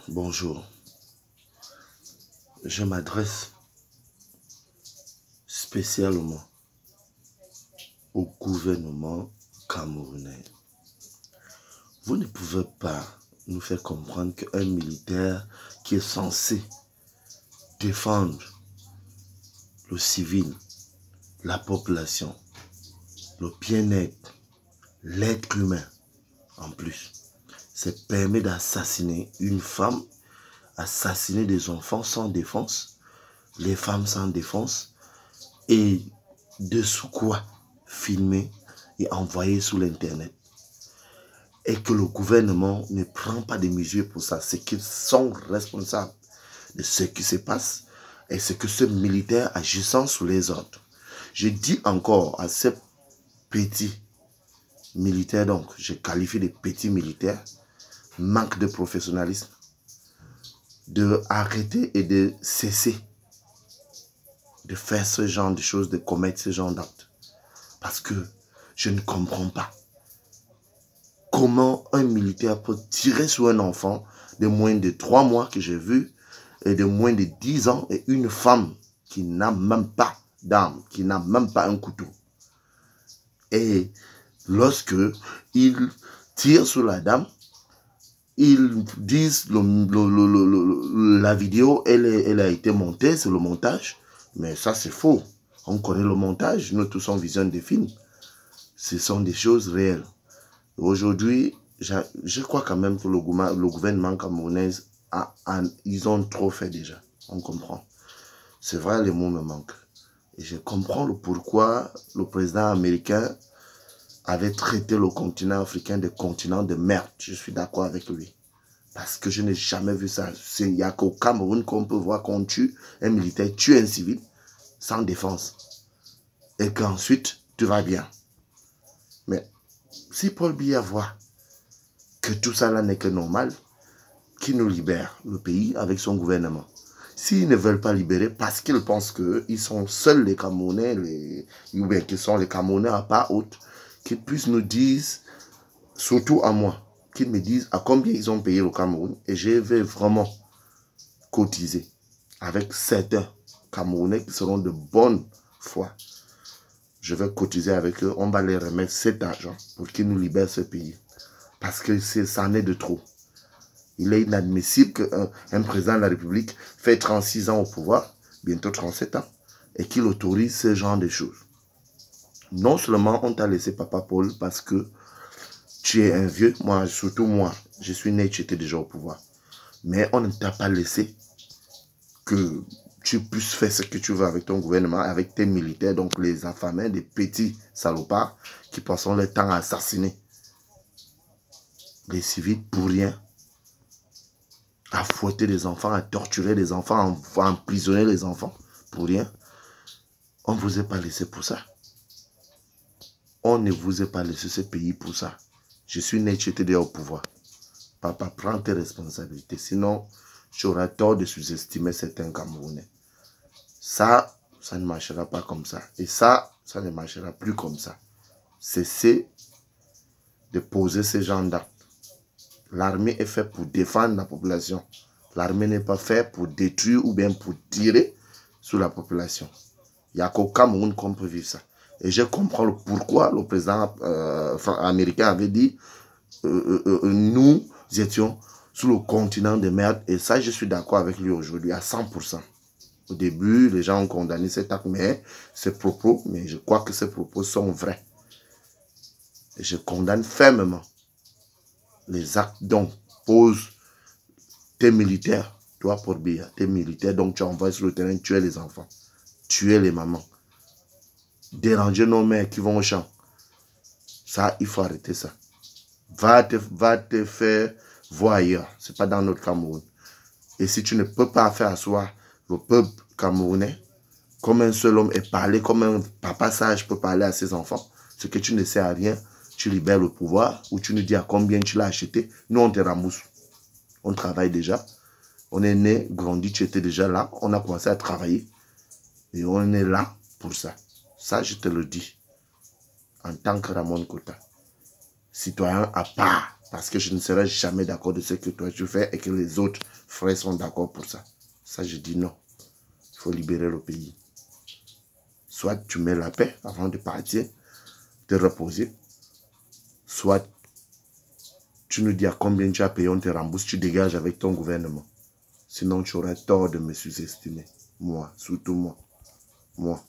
Bonjour. Je m'adresse spécialement au gouvernement camerounais. Vous ne pouvez pas nous faire comprendre qu'un militaire qui est censé défendre le civil, la population, le bien-être, l'être humain en plus, se permet d'assassiner une femme, assassiner des enfants sans défense, les femmes sans défense, et de sous quoi filmer et envoyer sur l'internet. Et que le gouvernement ne prend pas de mesures pour ça. C'est qu'ils sont responsables de ce qui se passe et c'est que ce militaire agissant sous les ordres. Je dis encore à ces petits militaires, donc je qualifie de petits militaires, manque de professionnalisme, de arrêter et de cesser de faire ce genre de choses, de commettre ce genre d'actes. Parce que je ne comprends pas comment un militaire peut tirer sur un enfant de moins de 3 mois que j'ai vu et de moins de 10 ans et une femme qui n'a même pas d'arme, qui n'a même pas un couteau. Et lorsque ils tirent sur la dame, ils disent la vidéo, elle a été montée, c'est le montage. Mais ça, c'est faux. On connaît le montage. Nous tous, on visionne des films. Ce sont des choses réelles. Aujourd'hui, je crois quand même que le gouvernement camerounais, ils ont trop fait déjà. On comprend. C'est vrai, les mots me manquent. Et je comprends le pourquoi le président américain avait traité le continent africain de continent de merde. Je suis d'accord avec lui. Parce que je n'ai jamais vu ça. Il n'y a qu'au Cameroun qu'on peut voir qu'on tue un militaire, tue un civil sans défense. Et qu'ensuite, tout va bien. Mais si Paul Biya voit que tout ça là n'est que normal, qu'il nous libère le pays avec son gouvernement. S'ils ne veulent pas libérer parce qu'ils pensent qu'ils sont seuls les Camerounais, ou bien qu'ils sont les Camerounais à part autre, qu'ils puissent nous dire, surtout à moi, qu'ils me disent à combien ils ont payé le Cameroun et je vais vraiment cotiser avec certains Camerounais qui seront de bonne foi. Je vais cotiser avec eux, on va les remettre cet argent pour qu'ils nous libèrent ce pays. Parce que ça en est de trop. Il est inadmissible qu'un président de la République fait 36 ans au pouvoir, bientôt 37 ans, et qu'il autorise ce genre de choses. Non seulement on t'a laissé Papa Paul parce que tu es un vieux, surtout moi, je suis né, tu étais déjà au pouvoir. Mais on ne t'a pas laissé que tu puisses faire ce que tu veux avec ton gouvernement, avec tes militaires, donc les affamés, des petits salopards qui passeront le temps à assassiner les civils pour rien, à fouetter les enfants, à torturer les enfants, à emprisonner les enfants pour rien. On ne vous a pas laissé pour ça. On ne vous a pas laissé ce pays pour ça. Je suis né, tu étais déjà au pouvoir. Papa, prends tes responsabilités. Sinon, tu auras tort de sous-estimer certains Camerounais. Ça ne marchera pas comme ça. Et ça ne marchera plus comme ça. Cessez de poser ce genre d'actes. L'armée est faite pour défendre la population. L'armée n'est pas faite pour détruire ou bien pour tirer sur la population. Il n'y a qu'au Cameroun qu'on peut vivre ça. Et je comprends pourquoi le président américain avait dit nous étions sur le continent de merde. Et ça, je suis d'accord avec lui aujourd'hui à 100%. Au début, les gens ont condamné cet acte, mais je crois que ces propos sont vrais. Et je condamne fermement les actes dont posent tes militaires, toi Paul Biya, tes militaires, donc tu envoies sur le terrain tuer les enfants, tuer les mamans, déranger nos mères qui vont au champ. Ça, il faut arrêter ça. Va te faire voir ailleurs. Ce n'est pas dans notre Cameroun. Et si tu ne peux pas faire asseoir le peuple camerounais comme un seul homme et parler comme un papa sage peut parler à ses enfants, ce que tu ne sais à rien, tu libères le pouvoir ou tu nous dis à combien tu l'as acheté, nous on te rembourse. On travaille déjà. On est né, grandi, tu étais déjà là. On a commencé à travailler. Et on est là pour ça. Ça, je te le dis. En tant que Ramon Kota. Citoyen à part. Parce que je ne serai jamais d'accord de ce que toi tu fais et que les autres frères sont d'accord pour ça. Ça, je dis non. Il faut libérer le pays. Soit tu mets la paix avant de partir, te reposer. Soit tu nous dis à combien tu as payé, on te rembourse, tu dégages avec ton gouvernement. Sinon, tu aurais tort de me sous-estimer. Moi, surtout moi. Moi.